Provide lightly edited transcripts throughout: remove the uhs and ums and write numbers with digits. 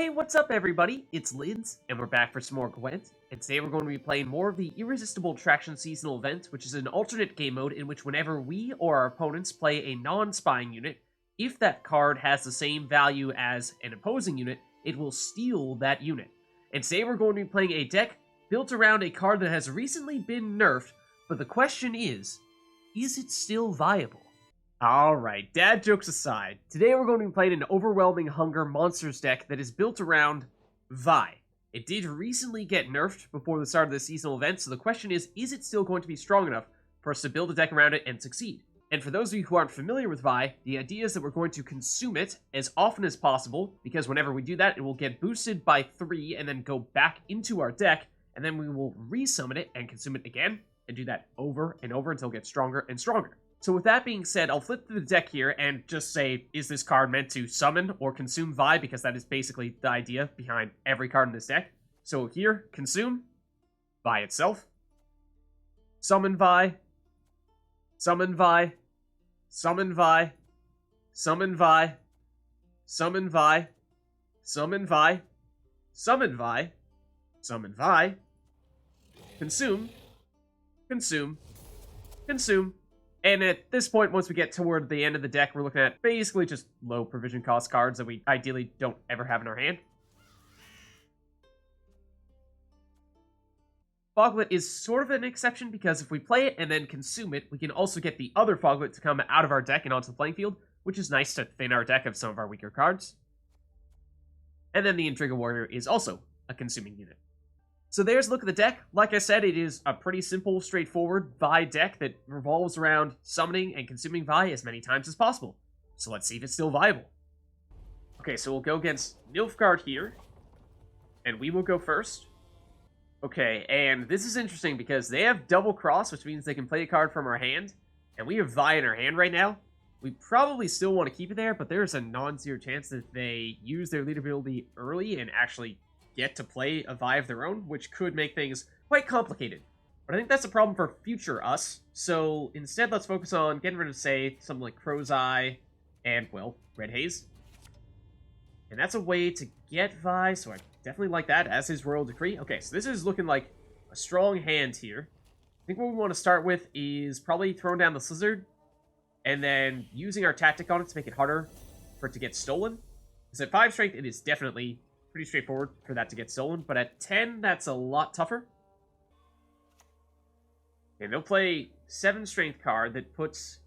Hey, what's up everybody? It's Lids, and we're back for some more Gwent, and today we're going to be playing more of the Irresistible Traction Seasonal Event, which is an alternate game mode in which whenever we or our opponents play a non-spying unit, if that card has the same value as an opposing unit, it will steal that unit. And today we're going to be playing a deck built around a card that has recently been nerfed, but the question is it still viable? Alright, dad jokes aside, today we're going to be playing an Overwhelming Hunger Monsters deck that is built around Vi. It did recently get nerfed before the start of the seasonal event, so the question is it still going to be strong enough for us to build a deck around it and succeed? And for those of you who aren't familiar with Vi, the idea is that we're going to consume it as often as possible, because whenever we do that, it will get boosted by 3 and then go back into our deck, and then we will resummon it and consume it again, and do that over and over until it gets stronger and stronger. So with that being said, I'll flip through the deck here and just say, is this card meant to summon or consume Vi? Because that is basically the idea behind every card in this deck. So here, consume Vi itself. Summon Vi. Summon Vi. Summon Vi. Summon Vi. Summon Vi. Summon Vi. Summon Vi. Summon Vi. Consume. Consume. Consume. And at this point, once we get toward the end of the deck, we're looking at basically just low provision cost cards that we ideally don't ever have in our hand. Foglet is sort of an exception because if we play it and then consume it, we can also get the other Foglet to come out of our deck and onto the playing field, which is nice to thin our deck of some of our weaker cards. And then the Endrega Warrior is also a consuming unit. So there's a look at the deck. Like I said, it is a pretty simple, straightforward Vi deck that revolves around summoning and consuming Vi as many times as possible. So let's see if it's still viable. Okay, so we'll go against Naglfar here, and we will go first. Okay, and this is interesting because they have double cross, which means they can play a card from our hand, and we have Vi in our hand right now. We probably still want to keep it there, but there's a non-zero chance that they use their lead ability early and actually get to play a Vi of their own, which could make things quite complicated. But I think that's a problem for future us, so instead let's focus on getting rid of, say, something like Crow's Eye and, well, Red Haze. And that's a way to get Vi, so I definitely like that, as is Royal Decree. Okay, so this is looking like a strong hand here. I think what we want to start with is probably throwing down the Slyzard, and then using our tactic on it to make it harder for it to get stolen. Because at 5 strength, it is definitely pretty straightforward for that to get stolen, but at 10, that's a lot tougher. And they'll play 7 strength card that puts,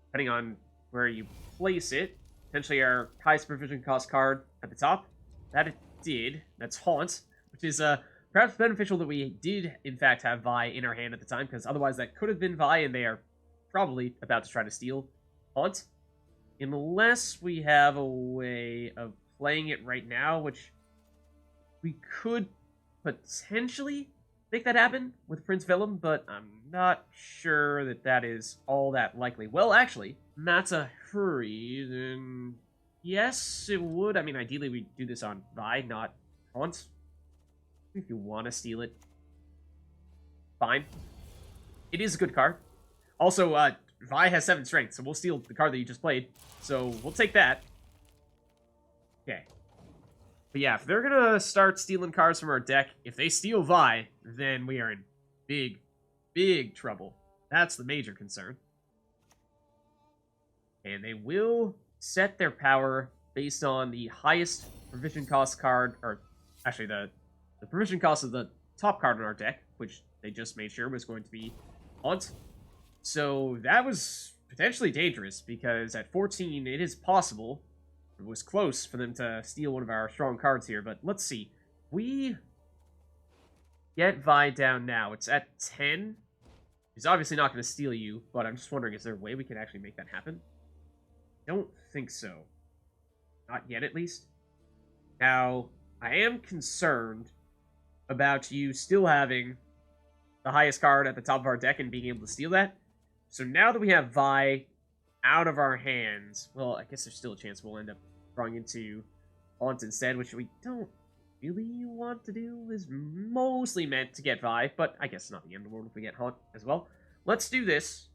depending on where you place it, potentially our highest provision cost card at the top. That it did. That's Haunt, which is perhaps beneficial that we did, in fact, have Vi in our hand at the time, because otherwise that could have been Vi, and they are probably about to try to steal Haunt. Unless we have a way of playing it right now, which we could potentially make that happen with Prince Villem, but I'm not sure that that is all that likely. Well, actually, Matta Hu'uri, then yes, it would. I mean, ideally we'd do this on Vi, not Haunt. If you want to steal it, fine. It is a good card. Also, Vi has 7 strength, so we'll steal the card that you just played. So we'll take that. Okay. But yeah, if they're gonna start stealing cards from our deck, if they steal Vi, then we are in big, big trouble. That's the major concern. And they will set their power based on the highest provision cost card, or actually the provision cost of the top card in our deck, which they just made sure was going to be Haunt. So that was potentially dangerous, because at 14, it is possible. It was close for them to steal one of our strong cards here, but let's see. We get Vi down now. It's at 10. He's obviously not going to steal you, but I'm just wondering, is there a way we can actually make that happen? Don't think so. Not yet, at least. Now, I am concerned about you still having the highest card at the top of our deck and being able to steal that. So now that we have Vi out of our hands, well, I guess there's still a chance we'll end up drawing into Haunt instead, which we don't really want to do. Is mostly meant to get Vi, but I guess it's not the end of the world if we get Haunt as well. Let's do this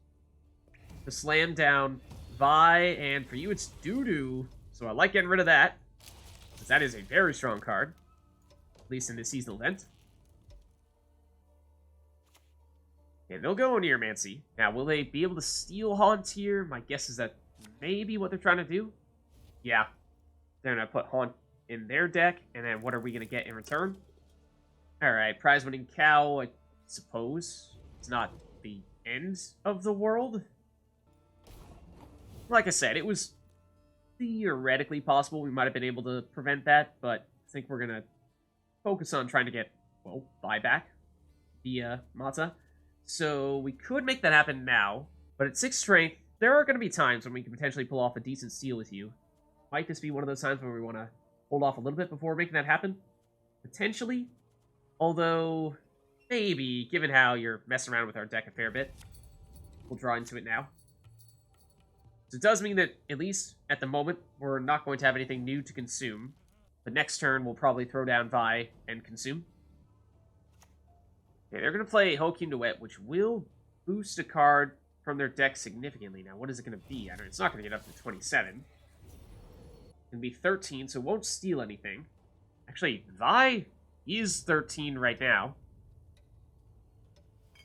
to slam down Vi, and for you it's doo-doo, so I like getting rid of that. because that is a very strong card, at least in this seasonal event. And they'll go Oneiromancy. Now, will they be able to steal Haunt here? My guess is that maybe what they're trying to do. Yeah. They're going to put Haunt in their deck, and then what are we going to get in return? Alright, prize-winning cow, I suppose. It's not the end of the world. Like I said, it was theoretically possible we might have been able to prevent that, but I think we're going to focus on trying to get, well, buyback via Matta. So we could make that happen now, but at 6 strength, there are going to be times when we can potentially pull off a decent steal with you. Might this be one of those times where we want to hold off a little bit before making that happen? Potentially. Although, maybe, given how you're messing around with our deck a fair bit, we'll draw into it now. So it does mean that, at least at the moment, we're not going to have anything new to consume. The next turn, we'll probably throw down Vi and consume. Okay, they're going to play Hokum Duet, which will boost a card from their deck significantly. Now, what is it going to be? I don't, it's not going to get up to 27. It's going to be 13, so it won't steal anything. Actually, Vi is 13 right now.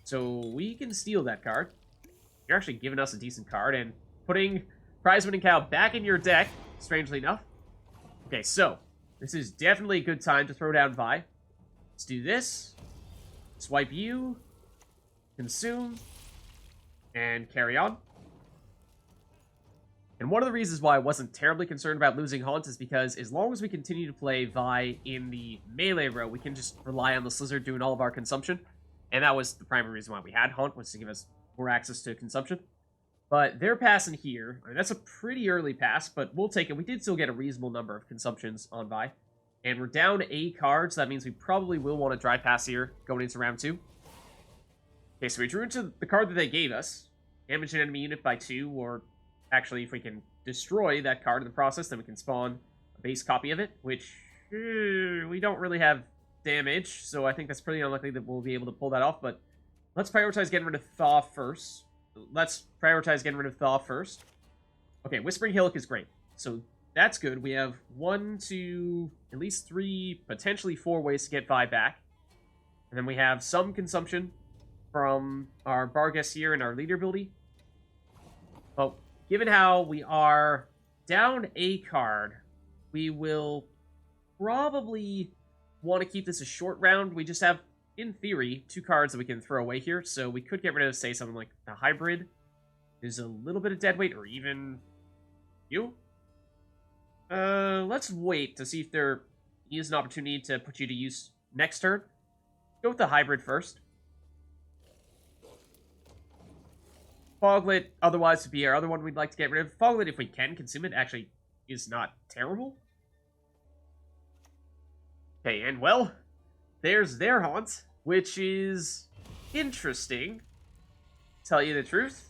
So we can steal that card. You're actually giving us a decent card and putting prize-winning cow back in your deck, strangely enough. Okay, so this is definitely a good time to throw down Vi. Let's do this. Swipe you, consume, and carry on. And one of the reasons why I wasn't terribly concerned about losing Haunt is because as long as we continue to play Vi in the melee row, we can just rely on the Slyzard doing all of our consumption. And that was the primary reason why we had Haunt, was to give us more access to consumption. But they're passing here. I mean, that's a pretty early pass, but we'll take it. We did still get a reasonable number of consumptions on Vi. And we're down a card, so that means we probably will want to drive pass here going into round 2. Okay, so we drew into the card that they gave us. Damage an enemy unit by 2, or actually, if we can destroy that card in the process, then we can spawn a base copy of it, which we don't really have damage, so I think that's pretty unlikely that we'll be able to pull that off, but let's prioritize getting rid of Thaw first. Okay, Whispering Hillock is great. So that's good. We have 1, 2, at least 3, potentially 4 ways to get Vi back. And then we have some consumption from our Barghest here and our leader ability. Well, given how we are down a card, we will probably want to keep this a short round. We just have, in theory, 2 cards that we can throw away here. So we could get rid of, say, something like the Hybrid. There's a little bit of dead weight, or even you. Let's wait to see if there is an opportunity to put you to use next turn. Go with the Hybrid first. Foglet, otherwise, would be our other one we'd like to get rid of. Foglet, if we can consume it, actually is not terrible. Okay, and well, there's their Haunt, which is interesting, to tell you the truth.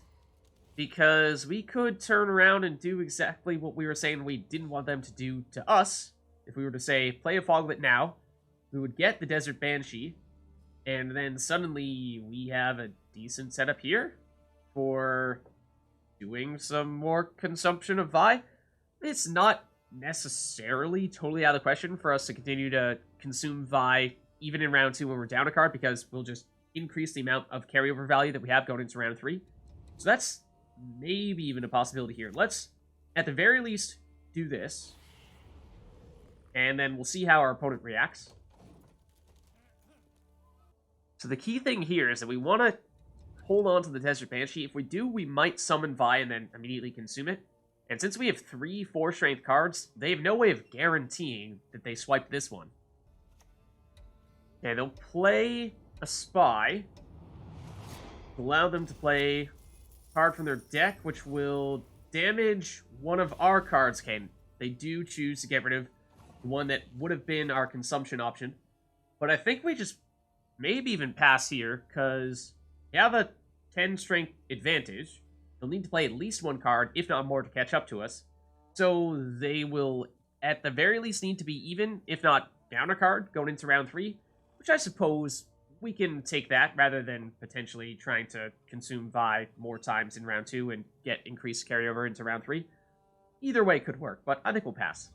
Because we could turn around and do exactly what we were saying we didn't want them to do to us. If we were to say, play a Foglet now, we would get the Desert Banshee, and then suddenly we have a decent setup here for doing some more consumption of Vi. It's not necessarily totally out of the question for us to continue to consume Vi even in round 2 when we're down a card, because we'll just increase the amount of carryover value that we have going into round 3. So that's maybe even a possibility here. Let's, at the very least, do this. And then we'll see how our opponent reacts. So the key thing here is that we want to hold on to the Desert Banshee. If we do, we might summon Vi and then immediately consume it. And since we have 3 4-strength cards, they have no way of guaranteeing that they swipe this one. Okay, they'll play a Spy. Allow them to play card from their deck, which will damage one of our cards. Okay, they do choose to get rid of the one that would have been our consumption option. But I think we just maybe even pass here, because they have a 10-strength advantage. They'll need to play at least 1 card, if not more, to catch up to us. So they will, at the very least, need to be even, if not down a card, going into round 3, which I suppose we can take that rather than potentially trying to consume Vi more times in round 2 and get increased carryover into round 3. Either way could work, but I think we'll pass.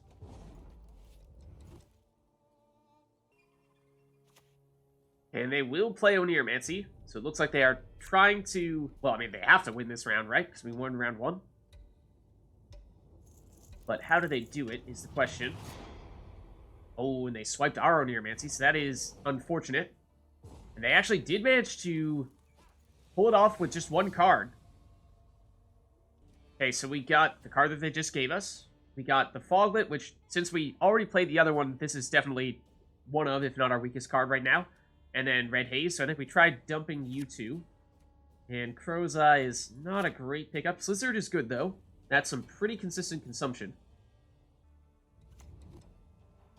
And they will play Oneiromancy, so it looks like they are trying to... Well, I mean, they have to win this round, right? Because we won round 1. But how do they do it is the question. Oh, and they swiped our Oneiromancy, so that is unfortunate. And they actually did manage to pull it off with just 1 card. Okay, so we got the card that they just gave us. We got the Foglet, which, since we already played the other one, this is definitely one of, if not our weakest card right now. And then Red Haze, so I think we tried dumping you two. And Crow's Eye is not a great pickup. Slyzard is good, though. That's some pretty consistent consumption.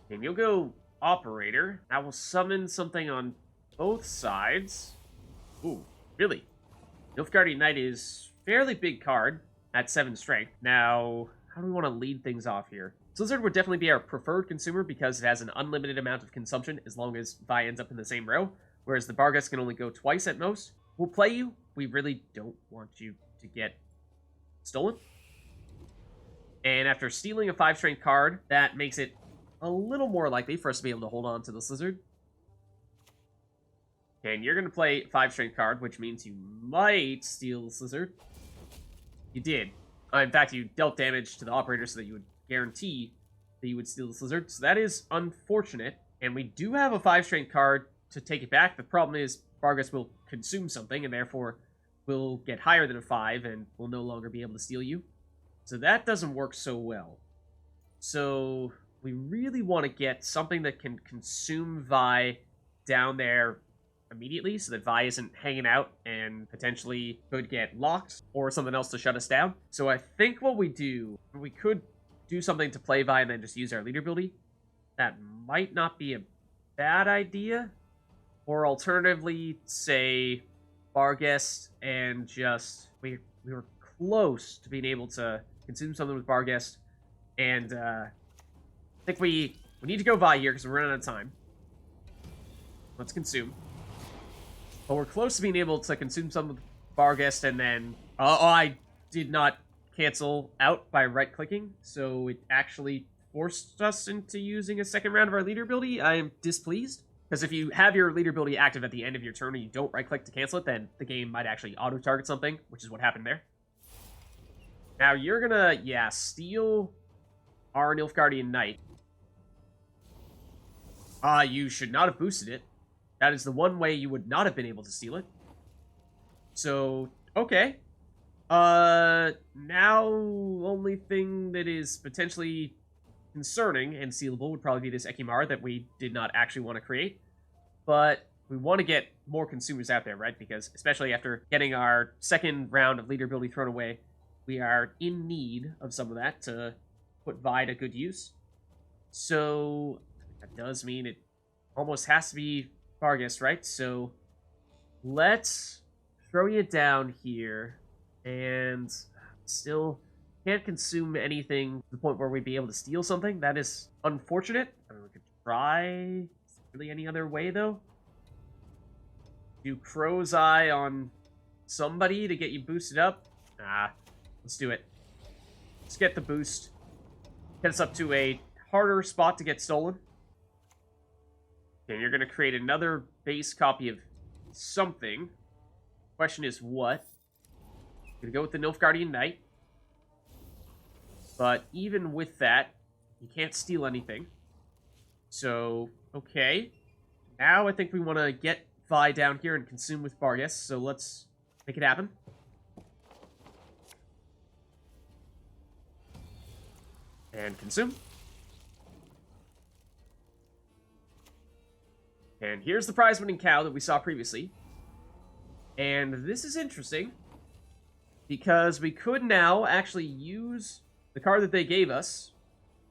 And you'll go Operator. I will summon something on both sides. Ooh, really? Nilfgaardian Knight is fairly big card at 7 strength. Now, how do we want to lead things off here? Slyzard would definitely be our preferred consumer because it has an unlimited amount of consumption as long as Vi ends up in the same row, whereas the Barghest can only go twice at most. We'll play you. We really don't want you to get stolen. And after stealing a 5-strength card, that makes it a little more likely for us to be able to hold on to the Slyzard. And you're going to play 5-strength card, which means you might steal the Slyzard. You did. In fact, you dealt damage to the Operator so that you would guarantee that you would steal the Slyzard. So that is unfortunate. And we do have a 5-strength card to take it back. The problem is Barghest will consume something and therefore will get higher than a 5 and will no longer be able to steal you. So that doesn't work so well. So we really want to get something that can consume Vi down there immediately so that Vi isn't hanging out and potentially could get locked or something else to shut us down. So I think what we do, we could do something to play Vi and then just use our leader ability. That might not be a bad idea. Or alternatively, say Barghest and just... We were close to being able to consume something with Barghest. And I think we need to go Vi here because we're running out of time. Let's consume. But we're close to being able to consume some with Barghest and then... I did not cancel out by right-clicking, so it actually forced us into using a second round of our leader ability. I am displeased, because if you have your leader ability active at the end of your turn and you don't right-click to cancel it, then the game might actually auto-target something, which is what happened there. Now you're gonna, steal our Nilfgaardian Knight. You should not have boosted it. That is the one way you would not have been able to steal it. So, okay. Now, only thing that is potentially concerning and stealable would probably be this Ekimara that we did not actually want to create. But we want to get more consumers out there, right? Because especially after getting our second round of leader ability thrown away, we are in need of some of that to put Vi to good use. So, that does mean it almost has to be Barghest, right? So, let's throw you down here. And still can't consume anything to the point where we'd be able to steal something. That is unfortunate. I mean, we could try. Is there really any other way, though? Do Crow's Eye on somebody to get you boosted up? Let's do it. Let's get the boost. Get us up to a harder spot to get stolen. And you're going to create another base copy of something. Question is what? Gonna go with the Nilfgaardian Knight. But even with that, you can't steal anything. So, okay. Now I think we want to get Vi down here and consume with Barghest, so let's make it happen. And consume. And here's the prize-winning cow that we saw previously. And this is interesting, because we could now actually use the card that they gave us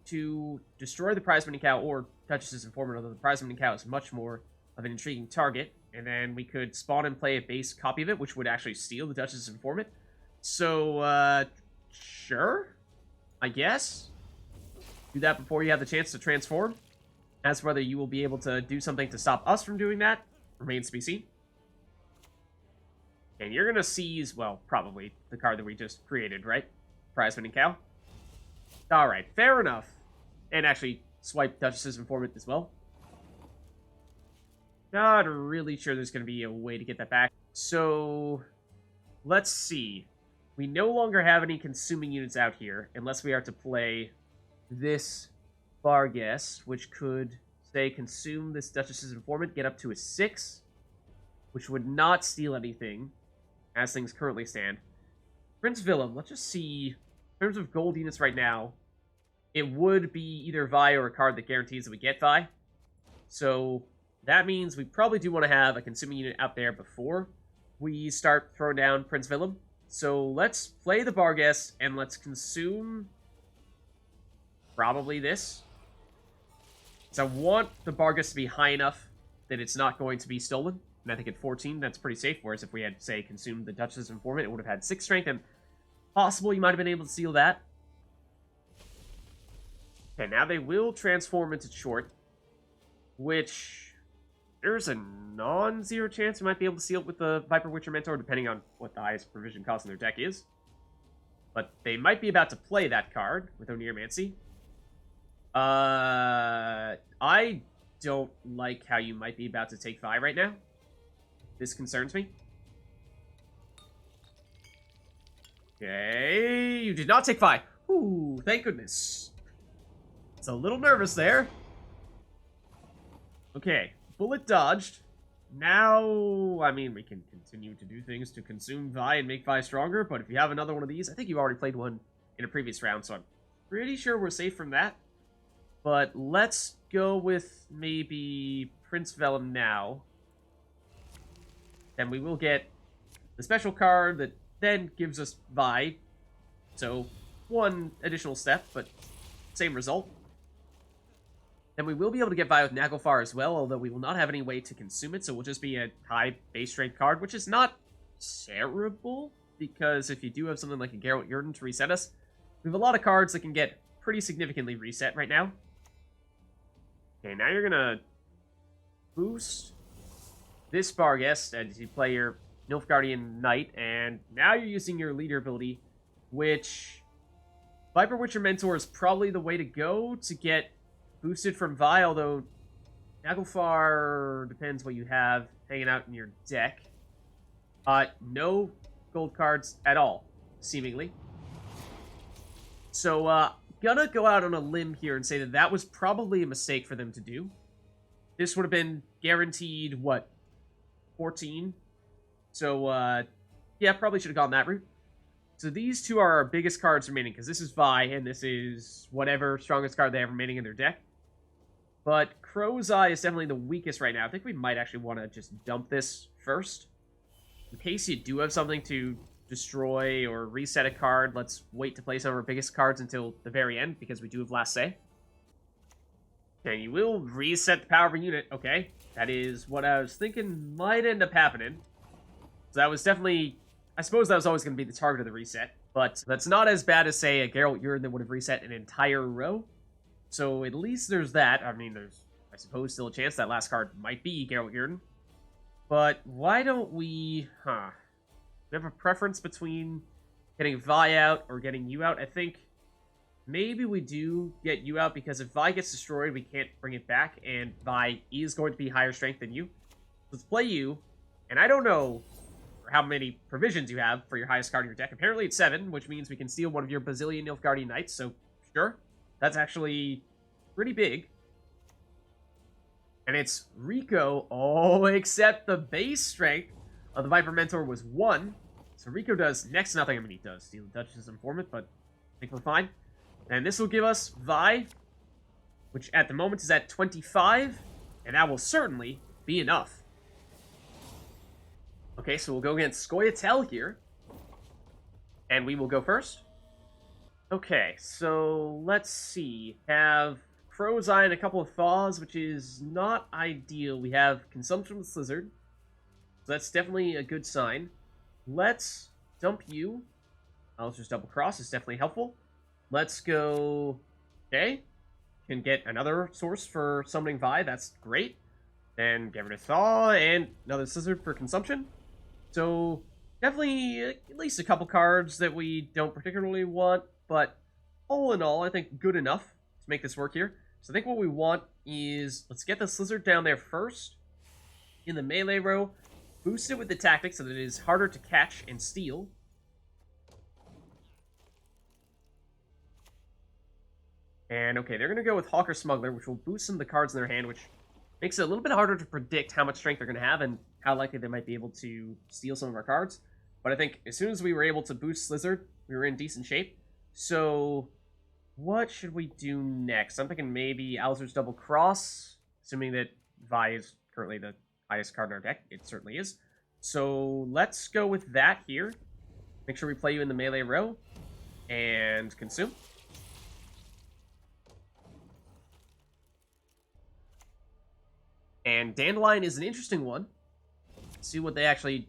to destroy the prize-winning cow or Duchess's Informant, although the prize-winning cow is much more of an intriguing target. And then we could spawn and play a base copy of it, which would actually steal the Duchess's Informant. So, sure, I guess. Do that before you have the chance to transform. As for whether you will be able to do something to stop us from doing that, remains to be seen. And you're going to seize, well, probably the card that we just created, right? Prize-winning cow. Alright, fair enough. And actually, swipe Duchess's Informant as well. Not really sure there's going to be a way to get that back. So, let's see. We no longer have any consuming units out here, unless we are to play this Barghest, which could, say, consume this Duchess's Informant, get up to a 6, which would not steal anything, as things currently stand. Prince Villem, let's just see. In terms of gold units right now, it would be either Vi or a card that guarantees that we get Vi. So that means we probably do want to have a consuming unit out there before we start throwing down Prince Villem. So let's play the Barghest and let's consume probably this. So I want the Barghest to be high enough that it's not going to be stolen. And I think at 14, that's pretty safe. Whereas if we had, say, consumed the Duchess's Informant, it would have had 6 strength. And possible you might have been able to steal that. Okay, now they will transform into short. Which, there's a non-zero chance we might be able to seal it with the Viper Witcher Mentor, depending on what the highest provision cost in their deck is. But they might be about to play that card with Oneiromancy. I don't like how you might be about to take Vi right now. This concerns me. Okay, you did not take Vi. Ooh, thank goodness. It's a little nervous there. Okay, bullet dodged. Now, I mean, we can continue to do things to consume Vi and make Vi stronger, but if you have another one of these, I think you already played one in a previous round, so I'm pretty sure we're safe from that. But let's go with maybe Prince Villem now. Then we will get the special card that then gives us Vi. So, one additional step, but same result. Then we will be able to get Vi with Naglfar as well, although we will not have any way to consume it, so it will just be a high base strength card, which is not terrible, because if you do have something like a Geralt Yurden to reset us, we have a lot of cards that can get pretty significantly reset right now. Okay, now you're gonna boost this Barghest as you play your Nilfgaardian Knight, and now you're using your leader ability, which Viper Witcher Mentor is probably the way to go to get boosted from Vi, although Naglfar depends what you have hanging out in your deck. No gold cards at all, seemingly. So, gonna go out on a limb here and say that that was probably a mistake for them to do. This would have been guaranteed, what, 14? So, yeah, probably should have gone that route. So these two are our biggest cards remaining, because this is Vi, and this is whatever strongest card they have remaining in their deck. But Crow's Eye is definitely the weakest right now. I think we might actually want to just dump this first. In case you do have something to destroy or reset a card, let's wait to play some of our biggest cards until the very end, because we do have last say. Okay, you will reset the power of a unit. Okay, that is what I was thinking might end up happening. So that was definitely... I suppose that was always going to be the target of the reset, but that's not as bad as, say, a Geralt Yurden that would have reset an entire row. So at least there's that. I mean, there's, I suppose, still a chance that last card might be Geralt Yurden. But why don't we... We have a preference between getting Vi out or getting you out. I think maybe we do get you out, because if Vi gets destroyed, we can't bring it back, and Vi is going to be higher strength than you. Let's play you, and I don't know how many provisions you have for your highest card in your deck. Apparently it's 7, which means we can steal one of your bazillion Nilfgaardian Knights, so sure. That's actually pretty big. And it's Rico, except the base strength of the Viper Mentor was 1. So Rico does next to nothing. I mean, he does steal the Duchess's Informant, but I think we're fine. And this will give us Vi, which at the moment is at 25, and that will certainly be enough. Okay, so we'll go against Scoia'tael here. And we will go first. Okay, so let's see. Have Crow's Eye and a couple of Thaws, which is not ideal. We have Consumption with Slyzard. So that's definitely a good sign. Let's dump you. I'll just double cross. It's definitely helpful. Let's go... Okay. Can get another source for summoning Vi. That's great. Then get rid of Thaw and another Slyzard for consumption. So definitely at least a couple cards that we don't particularly want, but all in all, I think good enough to make this work here. So I think what we want is, let's get the Slyzard down there first. in the melee row, boost it with the tactic so that it is harder to catch and steal. And okay, they're going to go with Hawker Smuggler, which will boost some of the cards in their hand, which makes it a little bit harder to predict how much strength they're going to have and how likely they might be able to steal some of our cards. But I think as soon as we were able to boost Slyzard, we were in decent shape. So what should we do next? I'm thinking maybe Alzur's Double Cross, assuming that Vi is currently the highest card in our deck. It certainly is. So let's go with that here. Make sure we play you in the melee row. And consume. And Dandelion is an interesting one. See what they actually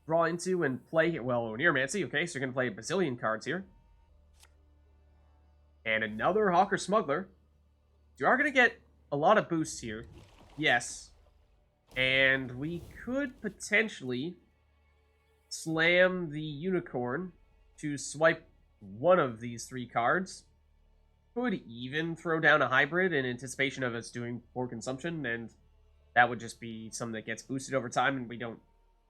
draw into and play here. Well, Oneiromancy, okay, so you're going to play a bazillion cards here. And another Hawker Smuggler. You are going to get a lot of boosts here. Yes. And we could potentially slam the Unicorn to swipe one of these 3 cards. Could even throw down a hybrid in anticipation of us doing poor consumption, and that would just be something that gets boosted over time, and we don't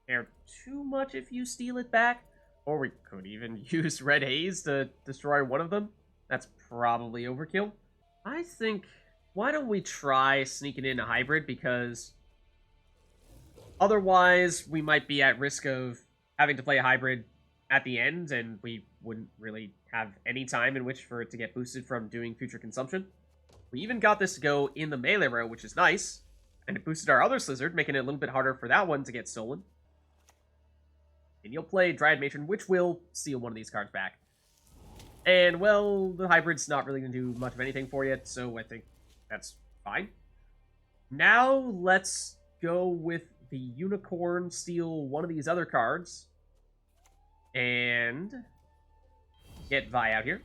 care too much if you steal it back. Or we could even use Red Haze to destroy one of them. That's probably overkill. I think, why don't we try sneaking in a hybrid, because otherwise we might be at risk of having to play a hybrid at the end, and we wouldn't really have any time in which for it to get boosted from doing future consumption. We even got this to go in the melee row, which is nice. And it boosted our other Slyzard, making it a little bit harder for that one to get stolen. And you'll play Dryad Matron, which will steal one of these cards back. And, well, the hybrid's not really going to do much of anything for you, so I think that's fine. Now, let's go with the Unicorn, steal one of these other cards. And get Vi out here.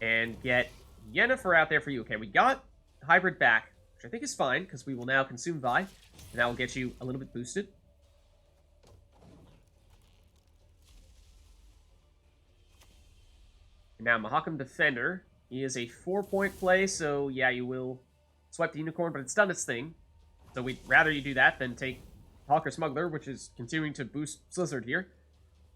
And get Yennefer out there for you. Okay, we got the hybrid back, which I think is fine, because we will now consume Vi, and that will get you a little bit boosted. And now Mahakam Defender, he is a 4-point play, so yeah, you will swipe the Unicorn, but it's done its thing. So we'd rather you do that than take Hawker Smuggler, which is continuing to boost Slyzard here.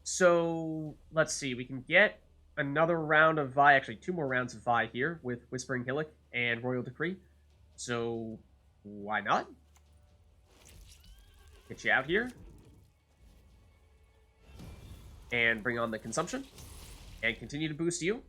So, let's see, we can get another round of Vi, actually 2 more rounds of Vi here, with Whispering Hillock and Royal Decree. So, why not? Get you out here. And bring on the consumption. And continue to boost you.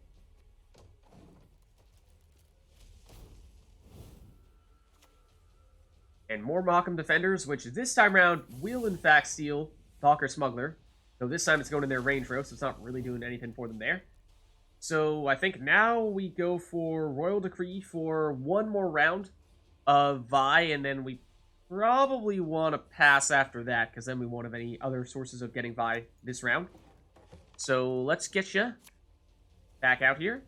And more Mahakam Defenders, which this time around will in fact steal Hawker Smuggler. So this time it's going in their range row, so it's not really doing anything for them there. So I think now we go for Royal Decree for 1 more round of Vi, and then we probably want to pass after that, because then we won't have any other sources of getting Vi this round. So let's get you back out here.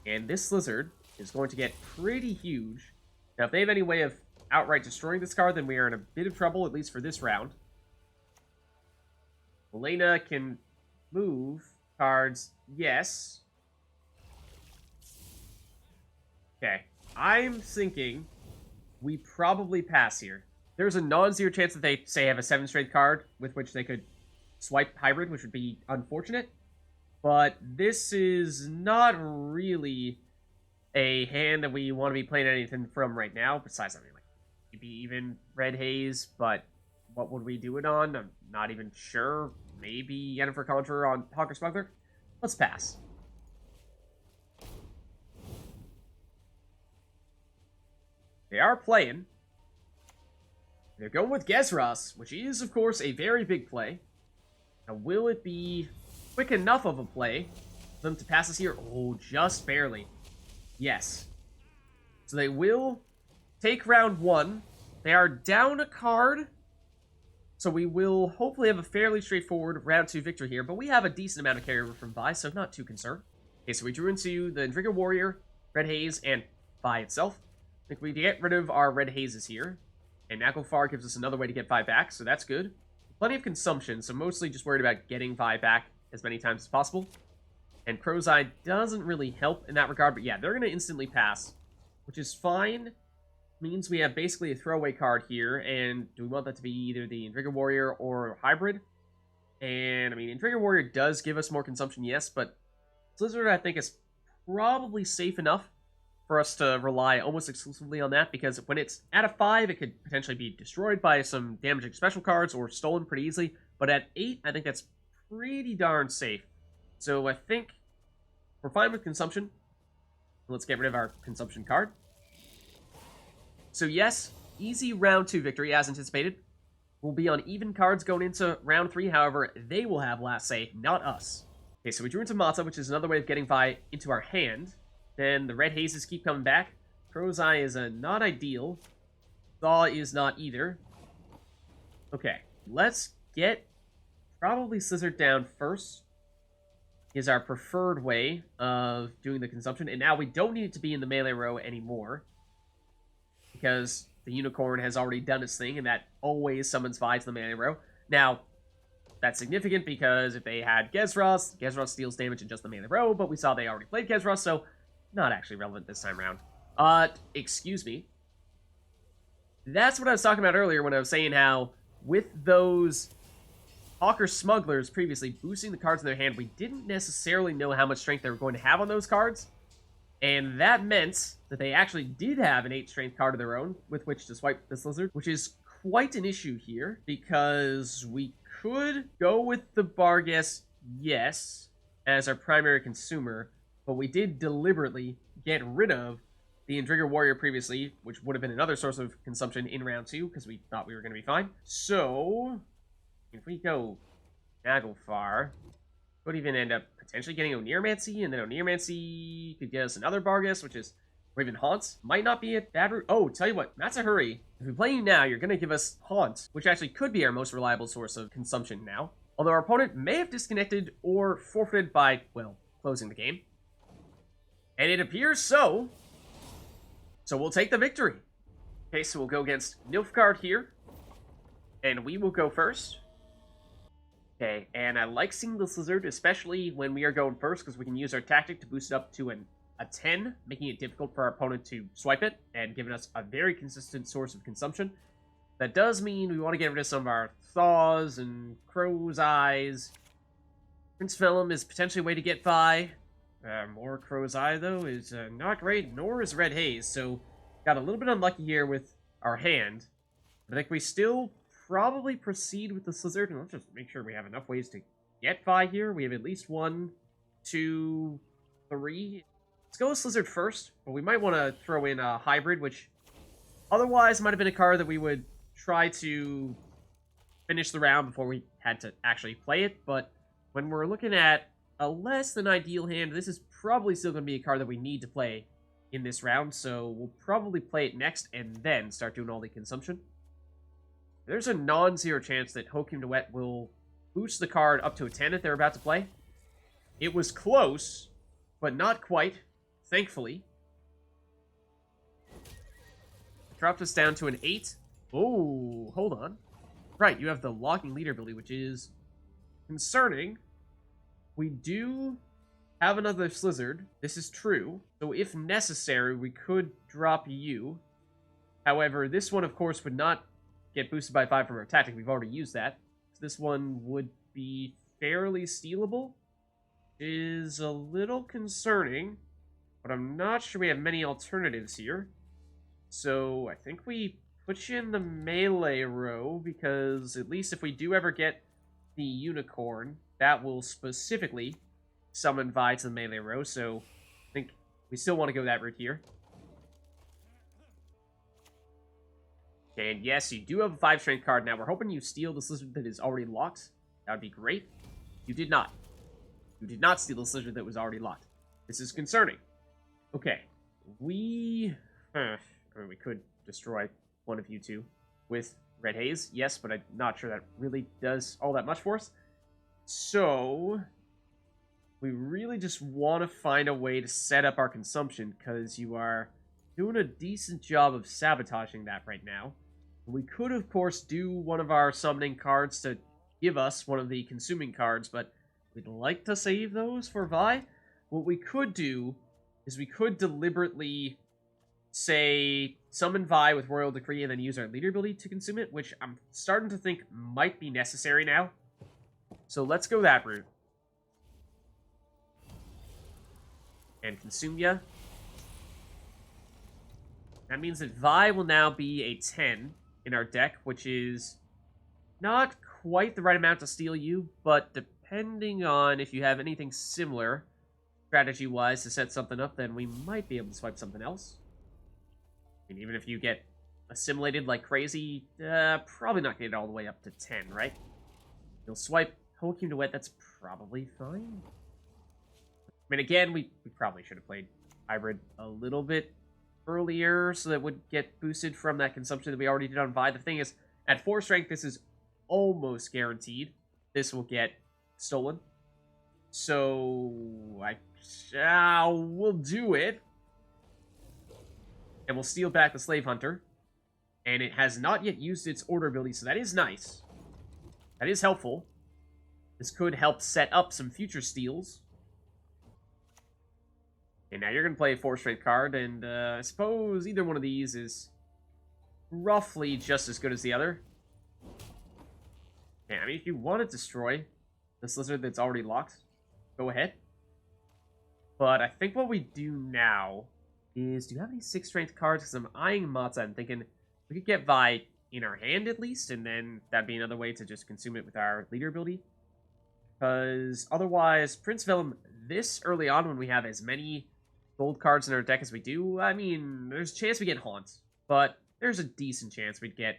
And this Slyzard is going to get pretty huge. Now, if they have any way of outright destroying this card, then we are in a bit of trouble, at least for this round. Elena can move cards, yes. Okay, I'm thinking we probably pass here. There's a non-zero chance that they, say, have a 7-strength card with which they could swipe hybrid, which would be unfortunate. But this is not really a hand that we want to be playing anything from right now. Besides, I mean, like, maybe even Red Haze, but what would we do it on? I'm not even sure. Maybe Yennefer Conjurer on Hawker Smuggler? Let's pass. They are playing. They're going with Gezras, which is, of course, a very big play. Now, will it be quick enough of a play for them to pass us here? Oh, just barely. Yes. So they will take round 1. They are down a card. So we will hopefully have a fairly straightforward round 2 victory here. But we have a decent amount of carryover from Vi, so not too concerned. Okay, so we drew into the Endrega Warrior, Red Haze, and Vi itself. I think we get rid of our Red Hazes here. And Naglfar gives us another way to get Vi back, so that's good. Plenty of consumption, so mostly just worried about getting Vi back as many times as possible. And Crow's Eye doesn't really help in that regard, but yeah, they're going to instantly pass, which is fine. Means we have basically a throwaway card here, and do we want that to be either the Endrega Warrior or hybrid? And, I mean, Endrega Warrior does give us more consumption, yes, but Slyzard, I think, is probably safe enough for us to rely almost exclusively on that, because when it's at a 5, it could potentially be destroyed by some damaging special cards or stolen pretty easily, but at 8, I think that's pretty darn safe. So I think we're fine with consumption. Let's get rid of our consumption card. So yes, easy round 2 victory as anticipated. We'll be on even cards going into round 3, however, they will have last say, not us. Okay, so we drew into Matta, which is another way of getting Vi into our hand. Then the red hazes keep coming back. Crow's Eye is not ideal. Thaw is not either. Okay, let's get probably Slyzard down first. Is our preferred way of doing the consumption. And now we don't need it to be in the melee row anymore, because the unicorn has already done its thing, and that always summons Vi to the melee row. Now, that's significant because if they had Gezros deals damage in just the melee row, but we saw they already played Gezros, so not actually relevant this time around. Excuse me. That's what I was talking about earlier when I was saying how, with those Hawker Smugglers previously boosting the cards in their hand, we didn't necessarily know how much strength they were going to have on those cards. And that meant that they actually did have an 8 strength card of their own with which to swipe the Slyzard, which is quite an issue here, because we could go with the Barghest, yes, as our primary consumer, but we did deliberately get rid of the Endrega Warrior previously, which would have been another source of consumption in round 2, because we thought we were going to be fine. So, if we go Naglfar, could even end up potentially getting Oneiromancy, and then Oneiromancy could get us another Barghest, which is, or even Haunts. Might not be a bad route. Oh, tell you what, Matta Hu'uri, if we play you now, you're going to give us Haunt, which actually could be our most reliable source of consumption now. Although our opponent may have disconnected or forfeited by, well, closing the game. And it appears so. So we'll take the victory. Okay, so we'll go against Naglfar here. And we will go first. Okay, and I like seeing the Slyzard, especially when we are going first, because we can use our tactic to boost it up to a 10, making it difficult for our opponent to swipe it, and giving us a very consistent source of consumption. That does mean we want to get rid of some of our Thaws and Crow's Eyes. Prince Villem is potentially a way to get by. More Crow's Eye, though, is not great, nor is Red Haze, so got a little bit unlucky here with our hand. I think we still probably proceed with the Slyzard, and let's just make sure we have enough ways to get Vi here. We have at least 1, 2, 3. Let's go with Slyzard first, but we might want to throw in a hybrid, which otherwise might have been a card that we would try to finish the round before we had to actually play it, but when we're looking at a less than ideal hand, this is probably still going to be a card that we need to play in this round, so we'll probably play it next and then start doing all the consumption. There's a non-zero chance that Hokum Duet will boost the card up to a 10 if they're about to play. It was close, but not quite, thankfully. Dropped us down to an 8. Oh, hold on. Right, you have the Locking Leader ability, which is concerning. We do have another Slyzard. This is true. So if necessary, we could drop you. However, this one, of course, would not get boosted by 5 from our tactic. We've already used that. So this one would be fairly stealable. Is a little concerning, but I'm not sure we have many alternatives here. So I think we put you in the melee row, because at least if we do ever get the unicorn, that will specifically summon Vi to the melee row, so I think we still want to go that route here. Okay, and yes, you do have a 5 strength card. Now, we're hoping you steal the Slyzard that is already locked. That would be great. You did not. You did not steal the Slyzard that was already locked. This is concerning. Okay, we could destroy one of you two with Red Haze, yes, but I'm not sure that really does all that much for us. So we really just want to find a way to set up our consumption, because you are doing a decent job of sabotaging that right now. We could, of course, do one of our summoning cards to give us one of the consuming cards, but we'd like to save those for Vi. What we could do is we could deliberately say, summon Vi with Royal Decree and then use our leader ability to consume it, which I'm starting to think might be necessary now. So let's go that route. And consume ya. That means that Vi will now be a 10 in our deck, which is not quite the right amount to steal you, but depending on if you have anything similar, strategy-wise, to set something up, then we might be able to swipe something else. I mean, even if you get assimilated like crazy, probably not get it all the way up to 10, right? You'll swipe Hokum to Wet, that's probably fine. I mean, again, we probably should have played Hybrid a little bit earlier, so that would get boosted from that consumption that we already did on Vi. The thing is, at 4 strength, this is almost guaranteed. This will get stolen. So, we'll do it. And we'll steal back the Slave Hunter. And it has not yet used its order ability, so that is nice. That is helpful. This could help set up some future steals. And now you're going to play a 4 strength card, and I suppose either one of these is roughly just as good as the other. Yeah, I mean, if you want to destroy the Slyzard that's already locked, go ahead. But I think what we do now is, do you have any 6 strength cards? Because I'm eyeing Matta and thinking we could get Vi in our hand at least, and then that'd be another way to just consume it with our leader ability. Because otherwise, Prince Villem, this early on when we have as many gold cards in our deck as we do, I mean, there's a chance we get Haunt, but there's a decent chance we'd get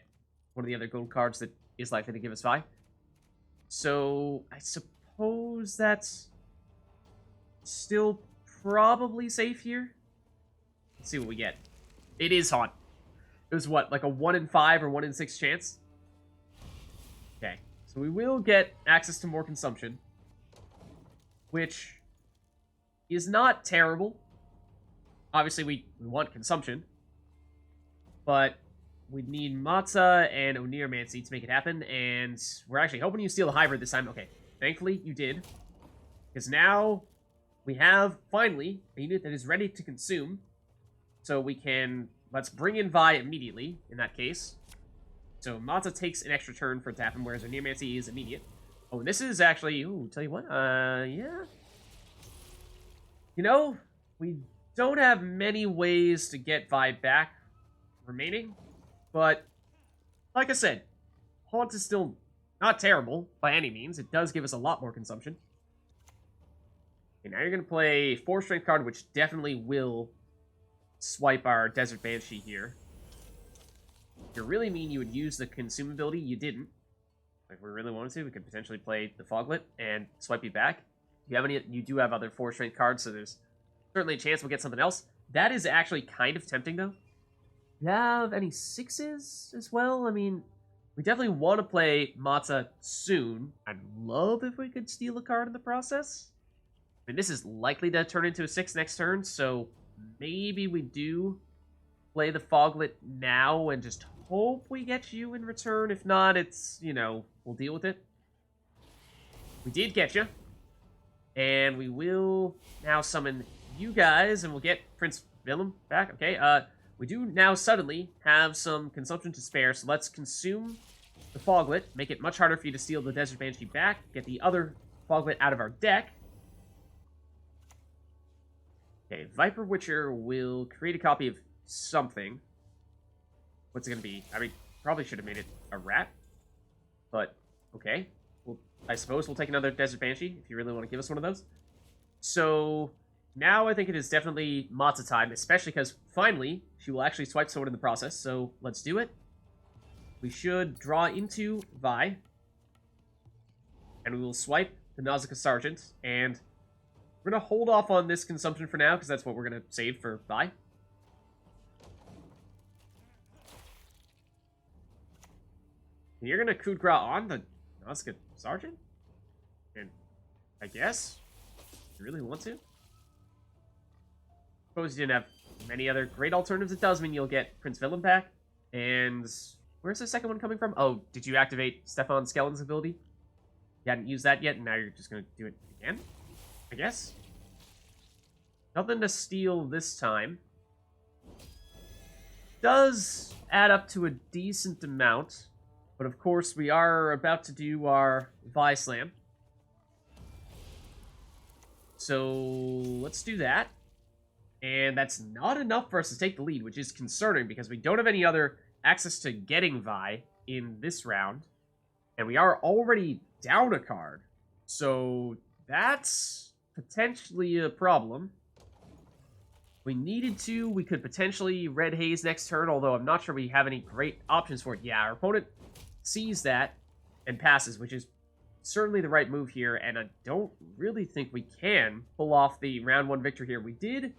one of the other gold cards that is likely to give us Vi. So, I suppose that's still probably safe here. Let's see what we get. It is Haunt. It was what, like a 1 in 5 or 1 in 6 chance? Okay, so we will get access to more consumption, which is not terrible. Obviously, we want consumption, but we'd need Matta and Oneiromancy to make it happen, and we're actually hoping you steal the Hybrid this time. Okay, thankfully you did, because now we have, finally, a unit that is ready to consume, so we can, let's bring in Vi immediately, in that case. So Matta takes an extra turn for it to happen, whereas Oneiromancy is immediate. Oh, and this is actually, ooh, tell you what, yeah. You know, we don't have many ways to get Vi back remaining, but like I said, Haunt is still not terrible by any means. It does give us a lot more consumption. Okay, now you're going to play 4 strength card, which definitely will swipe our Desert Banshee here. If you really mean you would use the consume ability, you didn't. If we really wanted to, we could potentially play the Foglet and swipe you back. You have any? You do have other 4 strength cards, so there's certainly a chance we'll get something else. That is actually kind of tempting, though. You have any 6s as well? I mean, we definitely want to play Matta soon. I'd love if we could steal a card in the process. I mean, this is likely to turn into a 6 next turn, so maybe we do play the Foglet now and just hope we get you in return. If not, it's, you know, we'll deal with it. We did get you. And we will now summon you guys, and we'll get Prince Villem back. Okay, we do now suddenly have some consumption to spare, so let's consume the Foglet, make it much harder for you to steal the Desert Banshee back, get the other Foglet out of our deck. Okay, Viper Witcher will create a copy of something. What's it going to be? I mean, probably should have made it a rat, but okay. I suppose we'll take another Desert Banshee if you really want to give us one of those. So now I think it is definitely Matta time, especially because finally she will actually swipe someone in the process. So let's do it. We should draw into Vi, and we will swipe the Nausicaa Sergeant, and we're going to hold off on this consumption for now because that's what we're going to save for Vi. And you're going to coup de grace on the Nausicaa Sergeant? And I guess you really want to? Suppose you didn't have many other great alternatives. It does mean you'll get Prince Villem back. And where's the second one coming from? Oh, did you activate Stefan Skellen's ability? You hadn't used that yet, and now you're just going to do it again? I guess? Nothing to steal this time. does add up to a decent amount. But of course, we are about to do our Vi Slam. So let's do that. And that's not enough for us to take the lead, which is concerning because we don't have any other access to getting Vi in this round. And we are already down a card. So that's potentially a problem. If we needed to, we could potentially red Haze next turn, although I'm not sure we have any great options for it. Yeah, our opponent sees that and passes, which is certainly the right move here, and I don't really think we can pull off the round 1 victory here. We did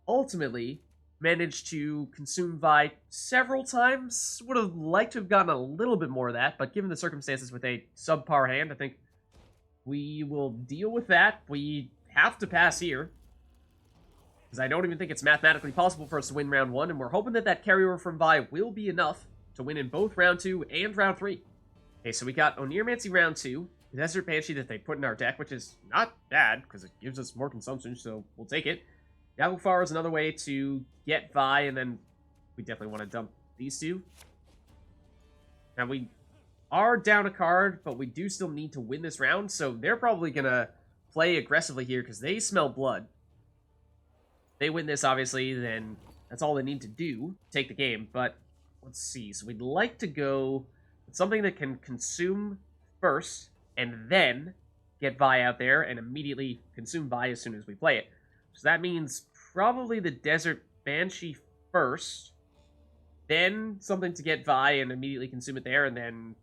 ultimately manage to consume Vi several times. Would have liked to have gotten a little bit more of that, but given the circumstances with a subpar hand, I think we will deal with that. We have to pass here, because I don't even think it's mathematically possible for us to win round 1, and we're hoping that that carryover from Vi will be enough to win in both round 2 and round 3. Okay, so we got Oneiromancy round 2, the Desert Banshee that they put in our deck, which is not bad, because it gives us more consumption, so we'll take it. Naglfar is another way to get Vi, and then we definitely want to dump these two. Now, we are down a card, but we do still need to win this round, so they're probably going to play aggressively here, because they smell blood. If they win this, obviously, then that's all they need to do, take the game, but let's see. So we'd like to go with something that can consume first, and then get Vi out there and immediately consume Vi as soon as we play it. So that means probably the Desert Banshee first, then something to get Vi and immediately consume it there, and then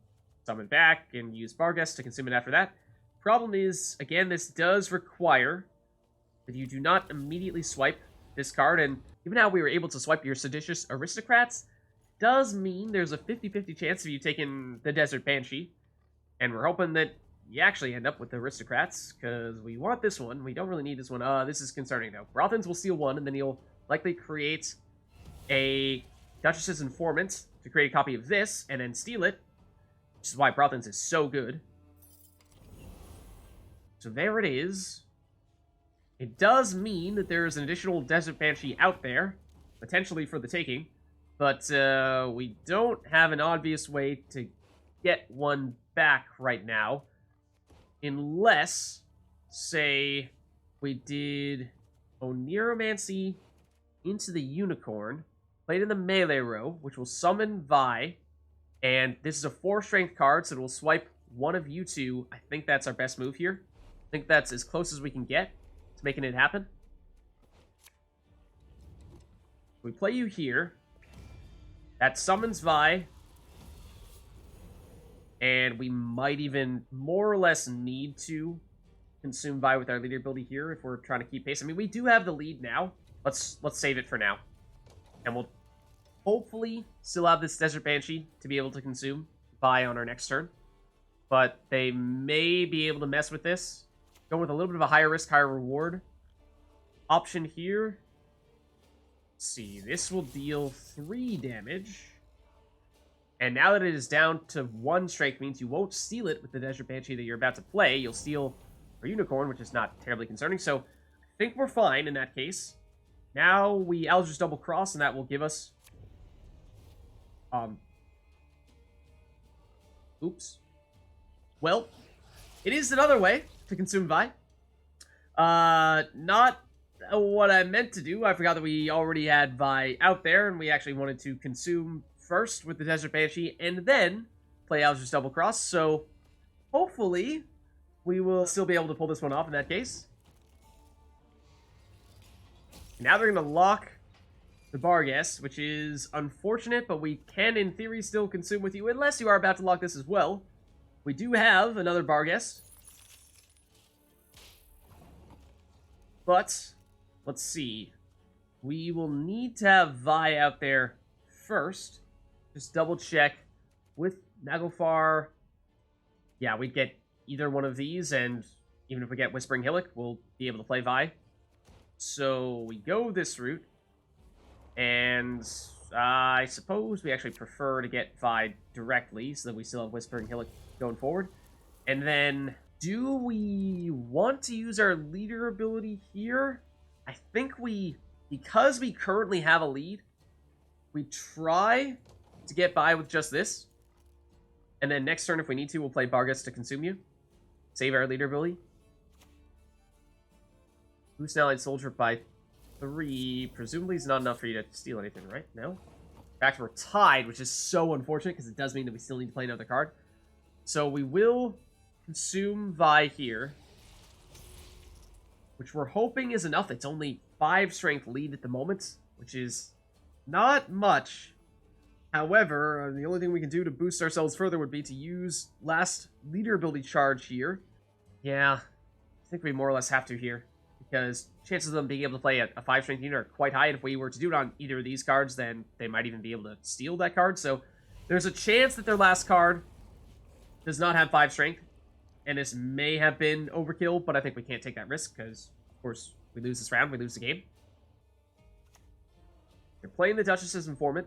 summon back and use Barghest to consume it after that. Problem is, again, this does require that you do not immediately swipe this card, and even how we were able to swipe your Seditious Aristocrats does mean there's a 50-50 chance of you taking the Desert Banshee, and we're hoping that you actually end up with the Aristocrats, because we want this one. We don't really need this one. This is concerning, though. Brothans will steal one, and then he'll likely create a Duchess's Informant to create a copy of this, and then steal it, which is why Brothans is so good. So there it is. It does mean that there is an additional Desert Banshee out there, potentially for the taking, but we don't have an obvious way to get one back right now. Unless, say, we did Oneiromancy into the Unicorn, played in the melee row, which will summon Vi, and this is a 4-strength card, so it will swipe one of you two. I think that's our best move here. I think that's as close as we can get to making it happen. We play you here. That summons Vi. And we might even more or less need to consume Vi with our leader ability here if we're trying to keep pace. I mean, we do have the lead now. Let's save it for now. And we'll hopefully still have this Desert Banshee to be able to consume Vi on our next turn. But they may be able to mess with this. Go with a little bit of a higher risk, higher reward option here. Let's see, this will deal 3 damage. And now that it is down to 1 strength, means you won't steal it with the Desert Banshee that you're about to play. You'll steal our Unicorn, which is not terribly concerning. So I think we're fine in that case. Now we Alzur's Double Cross, and that will give us... Oops. Well, it is another way to consume Vi. Not what I meant to do. I forgot that we already had Vi out there, and we actually wanted to consume first with the Desert Banshee, and then play Alzur's Double Cross, so hopefully we will still be able to pull this one off in that case. Now they're going to lock the Barghest, which is unfortunate, but we can, in theory, still consume with you, unless you are about to lock this as well. We do have another Barghest. But, let's see. We will need to have Vi out there first. Just double check with Naglfar. Yeah, we'd get either one of these, and even if we get Whispering Hillock, we'll be able to play Vi. So we go this route, and I suppose we actually prefer to get Vi directly, so that we still have Whispering Hillock going forward. And then, do we want to use our leader ability here? I think we, because we currently have a lead, we try to get by with just this. And then next turn, if we need to, we'll play Barghest to consume you. Save our leader ability. Boost an allied soldier by 3. Presumably is not enough for you to steal anything, right? No? In fact, we're tied, which is so unfortunate, because it does mean that we still need to play another card. So we will consume Vi here, which we're hoping is enough. It's only 5 strength lead at the moment, which is not much. However, the only thing we can do to boost ourselves further would be to use last leader ability charge here. Yeah, I think we more or less have to here, because chances of them being able to play a 5 strength unit are quite high, and if we were to do it on either of these cards, then they might even be able to steal that card. So there's a chance that their last card does not have 5 strength, and this may have been overkill, but I think we can't take that risk, because, of course, we lose this round, we lose the game. They're playing the Duchess's Informant.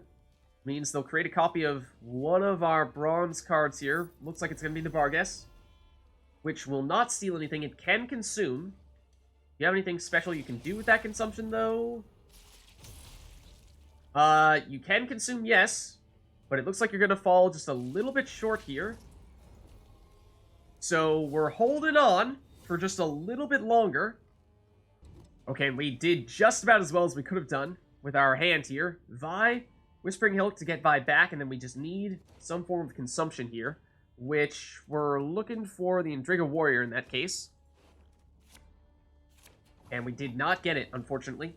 Means they'll create a copy of one of our bronze cards here. Looks like it's going to be the Barghest, which will not steal anything. It can consume. Do you have anything special you can do with that consumption, though? You can consume, yes, but it looks like you're going to fall just a little bit short here. So we're holding on for just a little bit longer. Okay, we did just about as well as we could have done with our hand here. Vi, Whispering Hillock to get Vi back, and then we just need some form of consumption here, which we're looking for the Endrega Warrior in that case. And we did not get it, unfortunately.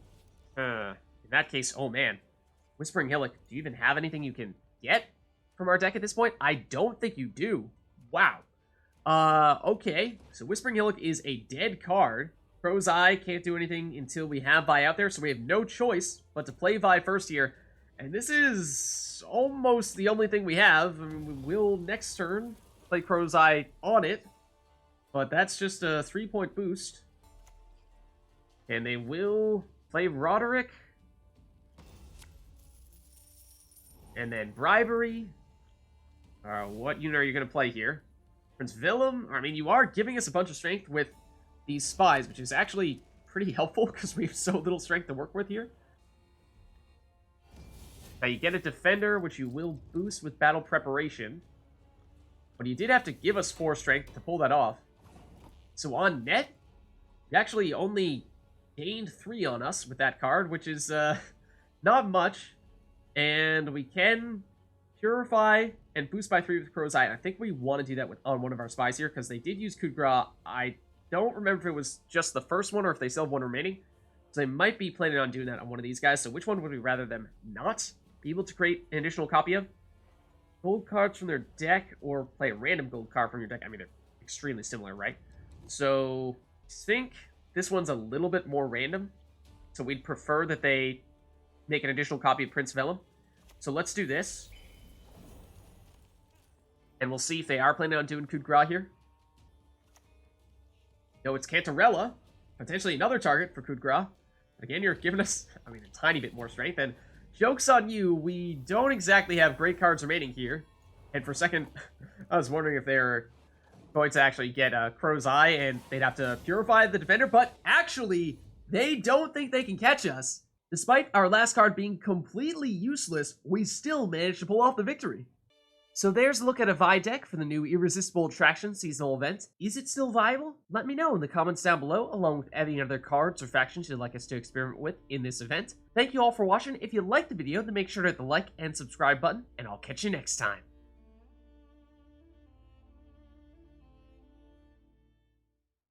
In that case, oh man. Whispering Hillock, do you even have anything you can get from our deck at this point? I don't think you do. Wow. Okay. So Whispering Hillock is a dead card. Crow's Eye can't do anything until we have Vi out there, so we have no choice but to play Vi first here. And this is almost the only thing we have. I mean, we will next turn play Crow's Eye on it, but that's just a 3-point boost. And they will play Roderick. And then Bribery. What unit are you going to play here? Prince Villem. I mean, you are giving us a bunch of strength with these spies, which is actually pretty helpful because we have so little strength to work with here. Now, you get a Defender, which you will boost with Battle Preparation. But you did have to give us 4 strength to pull that off. So on net, you actually only gained 3 on us with that card, which is not much. And we can Purify and boost by 3 with Crow's Eye. And I think we want to do that on one of our spies here, because they did use Coup de Grace. I don't remember if it was just the first one or if they still have one remaining. So they might be planning on doing that on one of these guys. So which one would we rather them not be able to create an additional copy of? Gold cards from their deck, or play a random gold card from your deck? I mean, they're extremely similar, right? So I think this one's a little bit more random. So we'd prefer that they make an additional copy of Prince Villem. So let's do this. And we'll see if they are planning on doing Coup de Grace here. No, it's Cantarella. Potentially another target for Coup de Grace. Again, you're giving us, I mean, a tiny bit more strength. And joke's on you, we don't exactly have great cards remaining here. And for a second, I was wondering if they're going to actually get Crow's Eye and they'd have to purify the defender. But actually, they don't think they can catch us. Despite our last card being completely useless, we still managed to pull off the victory. So there's a look at a Vi deck for the new Irresistible Attraction seasonal event. Is it still viable? Let me know in the comments down below, along with any other cards or factions you'd like us to experiment with in this event. Thank you all for watching. If you liked the video, then make sure to hit the like and subscribe button, and I'll catch you next time.